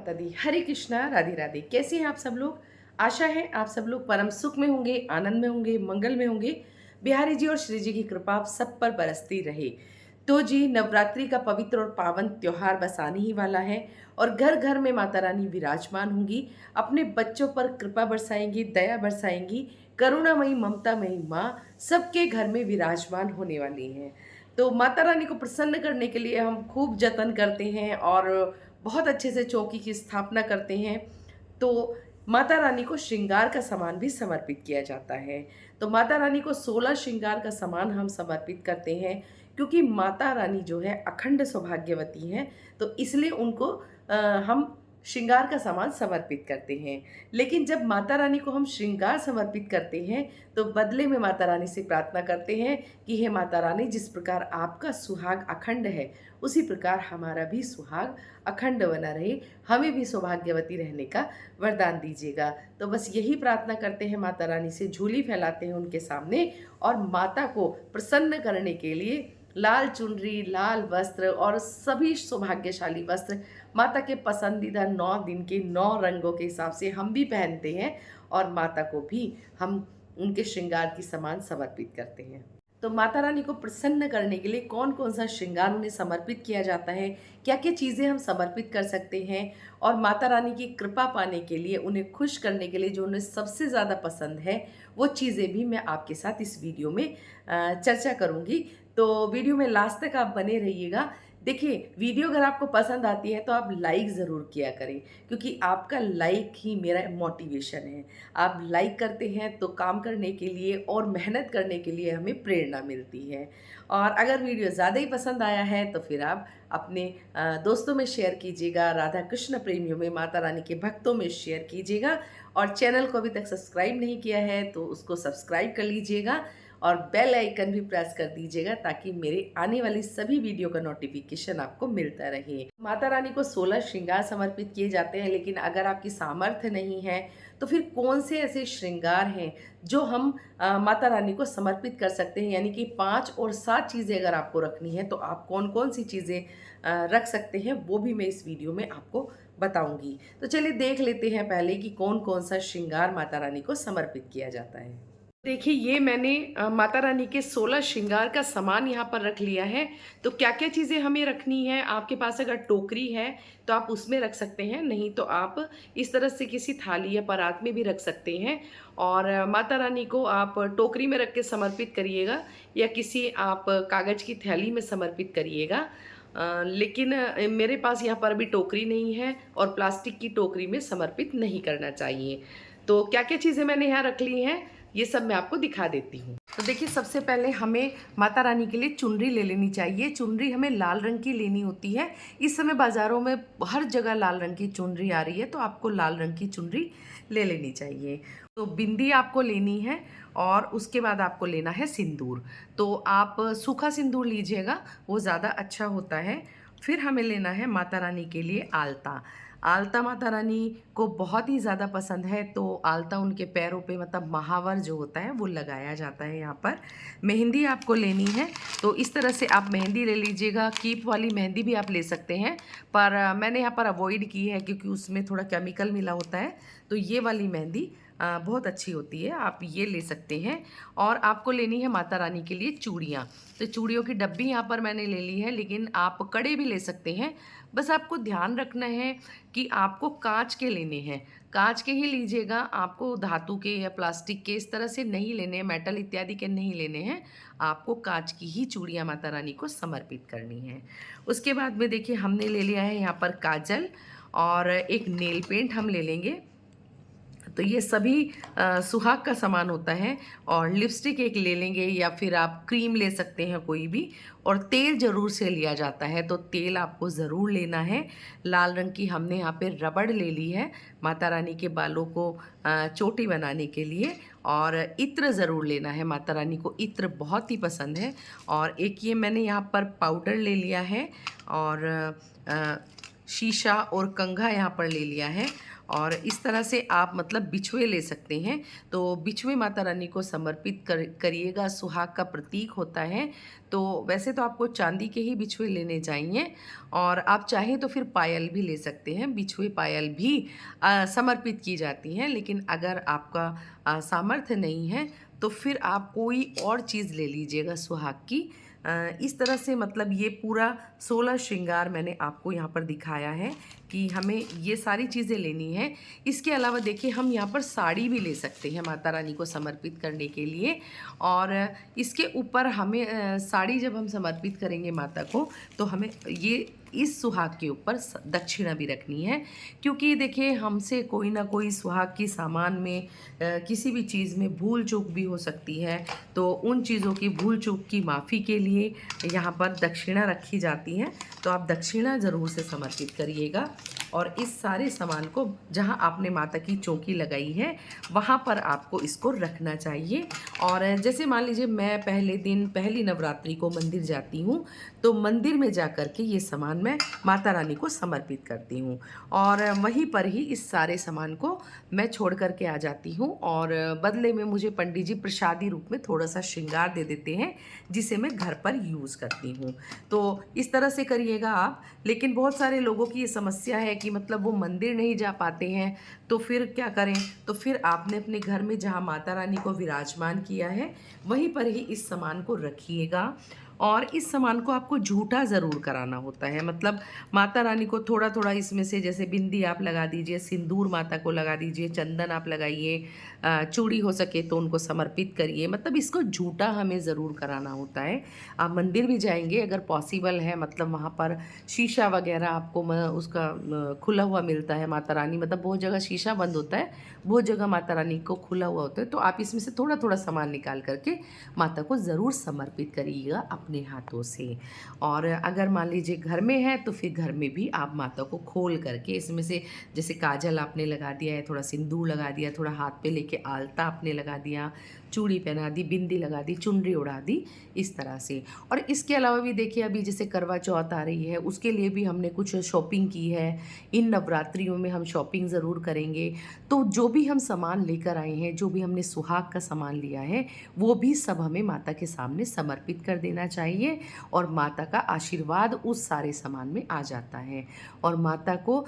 माता दी। हरे कृष्णा, राधे राधे। कैसे हैं आप सब लोग? आशा है आप सब लोग परम सुख में होंगे, आनंद में होंगे, मंगल में होंगे। बिहारी जी और श्री जी की कृपा आप सब पर बरसती रहे। तो जी, नवरात्रि का पवित्र और पावन त्योहार बस आने ही वाला है और घर घर में माता रानी विराजमान होंगी। अपने बच्चों पर कृपा बरसाएंगी, दया बरसाएंगी। करुणामयी ममतामयी माँ सबके घर में विराजमान होने वाली हैं। तो माता रानी को प्रसन्न करने के लिए हम खूब जतन करते हैं और बहुत अच्छे से चौकी की स्थापना करते हैं। तो माता रानी को श्रृंगार का सामान भी समर्पित किया जाता है। तो माता रानी को 16 श्रृंगार का सामान हम समर्पित करते हैं, क्योंकि माता रानी जो है अखंड सौभाग्यवती हैं। तो इसलिए उनको हम श्रृंगार का सामान समर्पित करते हैं। लेकिन जब माता रानी को हम श्रृंगार समर्पित करते हैं तो बदले में माता रानी से प्रार्थना करते हैं कि हे माता रानी, जिस प्रकार आपका सुहाग अखंड है उसी प्रकार हमारा भी सुहाग अखंड बना रहे, हमें भी सौभाग्यवती रहने का वरदान दीजिएगा। तो बस यही प्रार्थना करते हैं माता रानी से, झूली फैलाते हैं उनके सामने और माता को प्रसन्न करने के लिए लाल चुनरी, लाल वस्त्र और सभी सौभाग्यशाली वस्त्र माता के पसंदीदा 9 दिन के 9 रंगों के हिसाब से हम भी पहनते हैं और माता को भी हम उनके श्रृंगार की सामान समर्पित करते हैं। तो माता रानी को प्रसन्न करने के लिए कौन कौन सा श्रृंगार उन्हें समर्पित किया जाता है, क्या क्या चीज़ें हम समर्पित कर सकते हैं और माता रानी की कृपा पाने के लिए, उन्हें खुश करने के लिए जो उन्हें सबसे ज़्यादा पसंद है वो चीज़ें भी मैं आपके साथ इस वीडियो में चर्चा करूँगी। तो वीडियो में लास्ट तक आप बने रहिएगा। देखिए, वीडियो अगर आपको पसंद आती है तो आप लाइक ज़रूर किया करें, क्योंकि आपका लाइक ही मेरा मोटिवेशन है। आप लाइक करते हैं तो काम करने के लिए और मेहनत करने के लिए हमें प्रेरणा मिलती है। और अगर वीडियो ज़्यादा ही पसंद आया है तो फिर आप अपने दोस्तों में शेयर कीजिएगा, राधा कृष्ण प्रेमियों में, माता रानी के भक्तों में शेयर कीजिएगा। और चैनल को अभी तक सब्सक्राइब नहीं किया है तो उसको सब्सक्राइब कर लीजिएगा और बेल आइकन भी प्रेस कर दीजिएगा, ताकि मेरे आने वाली सभी वीडियो का नोटिफिकेशन आपको मिलता रहे। माता रानी को 16 श्रृंगार समर्पित किए जाते हैं, लेकिन अगर आपकी सामर्थ्य नहीं है तो फिर कौन से ऐसे श्रृंगार हैं जो हम माता रानी को समर्पित कर सकते हैं। यानी कि 5 और 7 चीज़ें अगर आपको रखनी है तो आप कौन कौन सी चीज़ें रख सकते हैं, वो भी मैं इस वीडियो में आपको बताऊंगी। तो चलिए देख लेते हैं पहले कि कौन कौन सा श्रृंगार माता रानी को समर्पित किया जाता है। देखिए, ये मैंने माता रानी के 16 श्रृंगार का सामान यहाँ पर रख लिया है। तो क्या क्या चीज़ें हमें रखनी है, आपके पास अगर टोकरी है तो आप उसमें रख सकते हैं, नहीं तो आप इस तरह से किसी थाली या परात में भी रख सकते हैं। और माता रानी को आप टोकरी में रख के समर्पित करिएगा या किसी आप कागज़ की थैली में समर्पित करिएगा। लेकिन मेरे पास यहाँ पर अभी टोकरी नहीं है और प्लास्टिक की टोकरी में समर्पित नहीं करना चाहिए। तो क्या क्या चीज़ें मैंने यहाँ रख ली हैं ये सब मैं आपको दिखा देती हूँ। तो देखिए, सबसे पहले हमें माता रानी के लिए चुनरी ले लेनी चाहिए। चुनरी हमें लाल रंग की लेनी होती है। इस समय बाज़ारों में हर जगह लाल रंग की चुनरी आ रही है, तो आपको लाल रंग की चुनरी ले लेनी चाहिए। तो बिंदी आपको लेनी है और उसके बाद आपको लेना है सिंदूर। तो आप सूखा सिंदूर लीजिएगा, वो ज़्यादा अच्छा होता है। फिर हमें लेना है माता रानी के लिए आलता। आलता माता रानी को बहुत ही ज़्यादा पसंद है, तो आलता उनके पैरों पे, मतलब महावर जो होता है वो लगाया जाता है यहाँ पर। मेहंदी आपको लेनी है, तो इस तरह से आप मेहंदी ले लीजिएगा। कीप वाली मेहंदी भी आप ले सकते हैं, पर मैंने यहाँ पर अवॉइड की है क्योंकि उसमें थोड़ा केमिकल मिला होता है। तो ये वाली मेहंदी बहुत अच्छी होती है, आप ये ले सकते हैं। और आपको लेनी है माता रानी के लिए चूड़ियाँ। तो चूड़ियों की डब्बी यहाँ पर मैंने ले ली है, लेकिन आप कड़े भी ले सकते हैं। बस आपको ध्यान रखना है कि आपको कांच के लेने हैं, कांच के ही लीजिएगा। आपको धातु के या प्लास्टिक के इस तरह से नहीं लेने हैं, मेटल इत्यादि के नहीं लेने हैं। आपको कांच की ही चूड़ियाँ माता रानी को समर्पित करनी है। उसके बाद में देखिए, हमने ले लिया है यहाँ पर काजल और एक नेल पेंट हम ले लेंगे। तो ये सभी सुहाग का सामान होता है। और लिपस्टिक एक ले लेंगे या फिर आप क्रीम ले सकते हैं कोई भी। और तेल ज़रूर से लिया जाता है, तो तेल आपको ज़रूर लेना है। लाल रंग की हमने यहाँ पे रबड़ ले ली है माता रानी के बालों को चोटी बनाने के लिए। और इत्र ज़रूर लेना है, माता रानी को इत्र बहुत ही पसंद है। और एक ये मैंने यहाँ पर पाउडर ले लिया है और शीशा और कंघा यहाँ पर ले लिया है। और इस तरह से आप मतलब बिछुए ले सकते हैं। तो बिछुए माता रानी को समर्पित करिएगा, सुहाग का प्रतीक होता है। तो वैसे तो आपको चांदी के ही बिछुए लेने चाहिए, और आप चाहें तो फिर पायल भी ले सकते हैं। बिछुए पायल भी समर्पित की जाती हैं, लेकिन अगर आपका सामर्थ्य नहीं है तो फिर आप कोई और चीज़ ले लीजिएगा सुहाग की। इस तरह से मतलब ये पूरा 16 श्रृंगार मैंने आपको यहाँ पर दिखाया है कि हमें ये सारी चीज़ें लेनी है। इसके अलावा देखिए हम यहाँ पर साड़ी भी ले सकते हैं माता रानी को समर्पित करने के लिए। और इसके ऊपर हमें साड़ी जब हम समर्पित करेंगे माता को, तो हमें ये इस सुहाग के ऊपर दक्षिणा भी रखनी है, क्योंकि देखिए हमसे कोई ना कोई सुहाग की सामान में किसी भी चीज़ में भूल चूक भी हो सकती है। तो उन चीज़ों की भूल चूक की माफ़ी के लिए यहाँ पर दक्षिणा रखी जाती है। तो आप दक्षिणा ज़रूर से समर्पित करिएगा। और इस सारे सामान को जहाँ आपने माता की चौकी लगाई है वहाँ पर आपको इसको रखना चाहिए। और जैसे मान लीजिए मैं पहले दिन पहली नवरात्रि को मंदिर जाती हूँ, तो मंदिर में जा कर के ये सामान मैं माता रानी को समर्पित करती हूँ, और वहीं पर ही इस सारे सामान को मैं छोड़ कर के आ जाती हूँ। और बदले में मुझे पंडित जी प्रसादी रूप में थोड़ा सा श्रृंगार दे देते हैं, जिसे मैं घर पर यूज़ करती हूँ। तो इस तरह से करिएगा आप। लेकिन बहुत सारे लोगों की ये समस्या है कि मतलब वो मंदिर नहीं जा पाते हैं, तो फिर क्या करें? तो फिर आपने अपने घर में जहाँ माता रानी को विराजमान किया है वहीं पर ही इस सामान को रखिएगा। और इस सामान को आपको झूठा ज़रूर कराना होता है। मतलब माता रानी को थोड़ा थोड़ा इसमें से, जैसे बिंदी आप लगा दीजिए, सिंदूर माता को लगा दीजिए, चंदन आप लगाइए, चूड़ी हो सके तो उनको समर्पित करिए। मतलब इसको झूठा हमें ज़रूर कराना होता है। आप मंदिर भी जाएंगे अगर पॉसिबल है, मतलब वहाँ पर शीशा वगैरह आपको उसका खुला हुआ मिलता है। माता रानी मतलब बहुत जगह शीशा बंद होता है, बहुत जगह माता रानी को खुला हुआ होता है। तो आप इसमें से थोड़ा थोड़ा सामान निकाल करके माता को ज़रूर समर्पित करिएगा अपने हाथों से। और अगर मान लीजिए घर में है तो फिर घर में भी आप माता को खोल करके इसमें से, जैसे काजल आपने लगा दिया है, थोड़ा सिंदूर लगा दिया, थोड़ा हाथ पे लेके आलता आपने लगा दिया, चूड़ी पहना दी, बिंदी लगा दी, चुनरी उड़ा दी, इस तरह से। और इसके अलावा भी देखिए अभी जैसे करवा चौथ आ रही है, उसके लिए भी हमने कुछ शॉपिंग की है। इन नवरात्रियों में हम शॉपिंग ज़रूर करेंगे। तो जो भी हम सामान लेकर आए हैं, जो भी हमने सुहाग का सामान लिया है, वो भी सब हमें माता के सामने समर्पित कर देना चाहिए। और माता का आशीर्वाद उस सारे सामान में आ जाता है, और माता को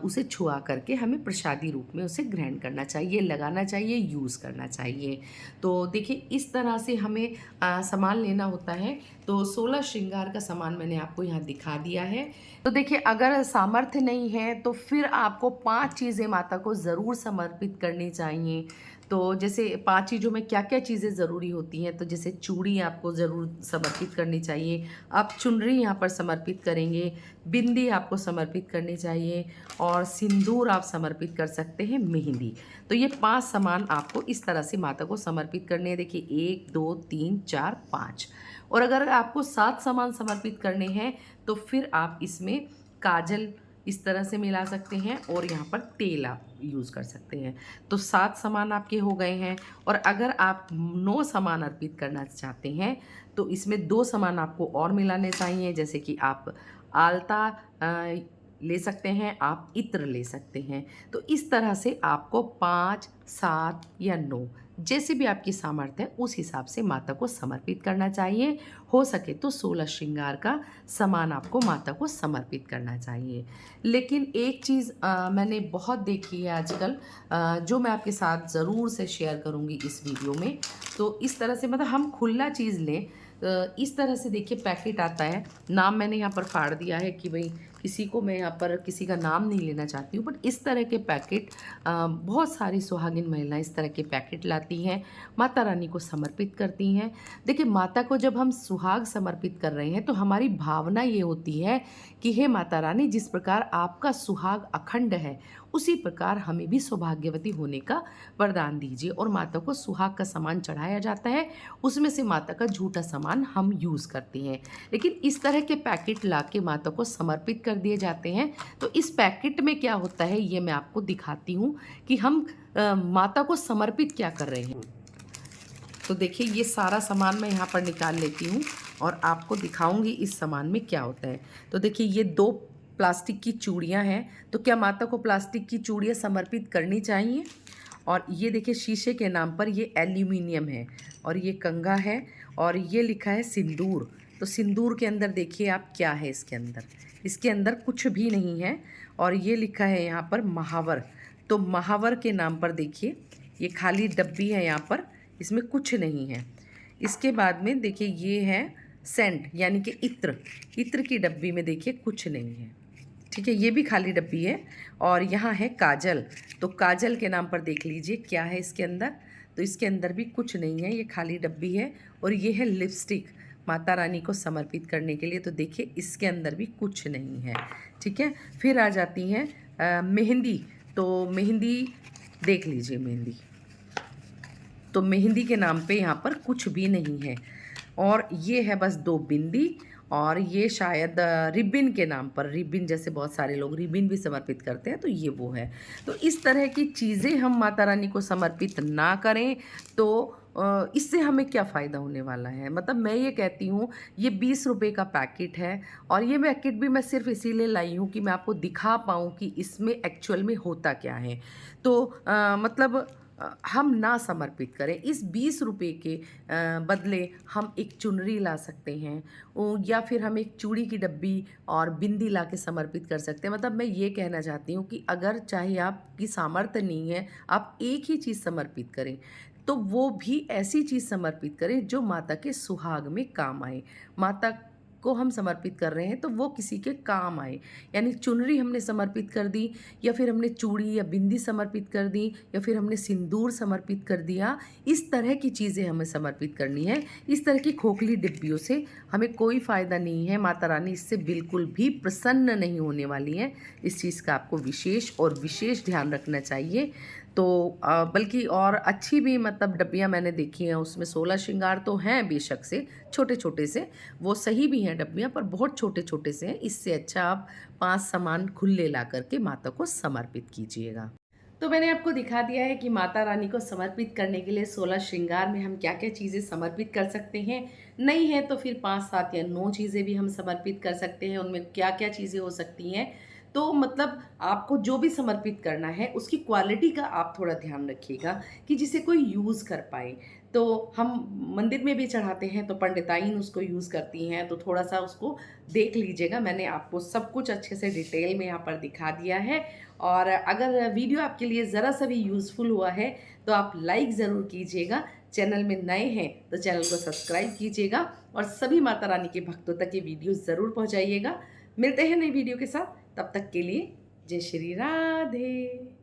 उसे छुआ करके हमें प्रसादी रूप में उसे ग्रहण करना चाहिए, लगाना चाहिए, यूज़ करना चाहिए। तो देखिए इस तरह से हमें सामान लेना होता है। तो 16 श्रृंगार का सामान मैंने आपको यहाँ दिखा दिया है। तो देखिए अगर सामर्थ्य नहीं है तो फिर आपको 5 चीज़ें माता को ज़रूर समर्पित करनी चाहिए। तो जैसे 5 चीज़ों में क्या क्या चीज़ें ज़रूरी होती हैं, तो जैसे चूड़ी आपको ज़रूर समर्पित करनी चाहिए, आप चुनरी यहाँ पर समर्पित करेंगे, बिंदी आपको समर्पित करनी चाहिए, और सिंदूर आप समर्पित कर सकते हैं, मेहंदी। तो ये 5 सामान आपको इस तरह से माता को समर्पित करने हैं। देखिए 1 2 3 4 5। और अगर आपको 7 सामान समर्पित करने हैं तो फिर आप इसमें काजल इस तरह से मिला सकते हैं, और यहाँ पर तेल आप यूज़ कर सकते हैं। तो 7 सामान आपके हो गए हैं। और अगर आप 9 सामान अर्पित करना चाहते हैं तो इसमें 2 सामान आपको और मिलाने चाहिए, जैसे कि आप आलता ले सकते हैं, आप इत्र ले सकते हैं। तो इस तरह से आपको 5 7 या 9 जैसे भी आपकी सामर्थ्य है उस हिसाब से माता को समर्पित करना चाहिए। हो सके तो 16 श्रृंगार का सामान आपको माता को समर्पित करना चाहिए। लेकिन एक चीज़ मैंने बहुत देखी है आजकल, जो मैं आपके साथ ज़रूर से शेयर करूँगी इस वीडियो में। तो इस तरह से मतलब हम खुला चीज़ लें, इस तरह से देखिए पैकेट आता है। नाम मैंने यहाँ पर फाड़ दिया है कि भाई किसी को मैं यहाँ पर किसी का नाम नहीं लेना चाहती हूँ, बट इस तरह के पैकेट बहुत सारी सुहागिन महिलाएं इस तरह के पैकेट लाती हैं, माता रानी को समर्पित करती हैं। देखिए माता को जब हम सुहाग समर्पित कर रहे हैं तो हमारी भावना ये होती है कि हे माता रानी, जिस प्रकार आपका सुहाग अखंड है उसी प्रकार हमें भी सौभाग्यवती होने का वरदान दीजिए। और माता को सुहाग का सामान चढ़ाया जाता है, उसमें से माता का झूठा सामान हम यूज़ करते हैं। लेकिन इस तरह के पैकेट ला के माता को समर्पित कर दिए जाते हैं। तो इस पैकेट में क्या होता है ये मैं आपको दिखाती हूँ कि हम माता को समर्पित क्या कर रहे हैं। तो देखिए ये सारा सामान मैं यहाँ पर निकाल लेती हूँ और आपको दिखाऊंगी इस सामान में क्या होता है। तो देखिए ये 2 प्लास्टिक की चूड़ियाँ हैं, तो क्या माता को प्लास्टिक की चूड़ियाँ समर्पित करनी चाहिए? और ये देखिए शीशे के नाम पर ये एल्यूमिनियम है और ये कंघा है और ये लिखा है सिंदूर। तो सिंदूर के अंदर देखिए आप क्या है इसके अंदर कुछ भी नहीं है और ये लिखा है यहाँ पर महावर। तो महावर के नाम पर देखिए ये खाली डब्बी है यहाँ पर, इसमें कुछ नहीं है। इसके बाद में देखिए ये है सेंट यानी कि इत्र, इत्र की डब्बी में देखिए कुछ नहीं है। ठीक है, ये भी खाली डब्बी है। और यहाँ है काजल, तो काजल के नाम पर देख लीजिए क्या है इसके अंदर। तो इसके अंदर भी कुछ नहीं है, ये खाली डब्बी है। और ये है लिपस्टिक माता रानी को समर्पित करने के लिए, तो देखिए इसके अंदर भी कुछ नहीं है। ठीक है, फिर आ जाती है मेहंदी। तो मेहंदी देख लीजिए, मेहंदी तो मेहंदी के नाम पे यहाँ पर कुछ भी नहीं है। और ये है बस 2 बिंदी और ये शायद रिबिन के नाम पर, रिबिन जैसे बहुत सारे लोग रिबिन भी समर्पित करते हैं, तो ये वो है। तो इस तरह की चीज़ें हम माता रानी को समर्पित ना करें तो इससे हमें क्या फ़ायदा होने वाला है। मतलब मैं ये कहती हूँ ये 20 रुपए का पैकेट है और ये पैकेट भी मैं सिर्फ इसीलिए लाई हूँ कि मैं आपको दिखा पाऊँ कि इसमें एक्चुअल में होता क्या है। तो मतलब हम ना समर्पित करें। इस 20 रुपए के बदले हम एक चुनरी ला सकते हैं या फिर हम एक चूड़ी की डब्बी और बिंदी ला के समर्पित कर सकते हैं। मतलब मैं ये कहना चाहती हूँ कि अगर चाहे आपकी सामर्थ्य नहीं है, आप एक ही चीज़ समर्पित करें, तो वो भी ऐसी चीज़ समर्पित करें जो माता के सुहाग में काम आए। माता को हम समर्पित कर रहे हैं तो वो किसी के काम आए। यानी चुनरी हमने समर्पित कर दी या फिर हमने चूड़ी या बिंदी समर्पित कर दी या फिर हमने सिंदूर समर्पित कर दिया, इस तरह की चीज़ें हमें समर्पित करनी है। इस तरह की खोखली डिब्बियों से हमें कोई फ़ायदा नहीं है। माता रानी इससे बिल्कुल भी प्रसन्न नहीं होने वाली हैं। इस चीज़ का आपको विशेष और विशेष ध्यान रखना चाहिए। तो बल्कि और अच्छी भी मतलब डब्बियाँ मैंने देखी हैं, उसमें 16 श्रृंगार तो हैं बेशक से, छोटे-छोटे से, वो सही भी हैं डब्बियाँ, पर बहुत छोटे-छोटे से हैं। इससे अच्छा आप 5 सामान खुले ला कर के माता को समर्पित कीजिएगा। तो मैंने आपको दिखा दिया है कि माता रानी को समर्पित करने के लिए 16 श्रृंगार में हम क्या-क्या चीज़ें समर्पित कर सकते हैं। नहीं है तो फिर 5, 7 या 9 चीज़ें भी हम समर्पित कर सकते हैं। उनमें क्या-क्या चीज़ें हो सकती हैं। तो मतलब आपको जो भी समर्पित करना है उसकी क्वालिटी का आप थोड़ा ध्यान रखिएगा कि जिसे कोई यूज़ कर पाए। तो हम मंदिर में भी चढ़ाते हैं तो पंडिताइन उसको यूज़ करती हैं, तो थोड़ा-सा उसको देख लीजिएगा। मैंने आपको सब कुछ अच्छे से डिटेल में यहाँ पर दिखा दिया है। और अगर वीडियो आपके लिए ज़रा सा भी यूज़फुल हुआ है तो आप लाइक ज़रूर कीजिएगा। चैनल में नए हैं तो चैनल को सब्सक्राइब कीजिएगा और सभी माता रानी के भक्तों तक ये वीडियो ज़रूर पहुँचाइएगा। मिलते हैं नई वीडियो के साथ, तब तक के लिए जय श्री राधे।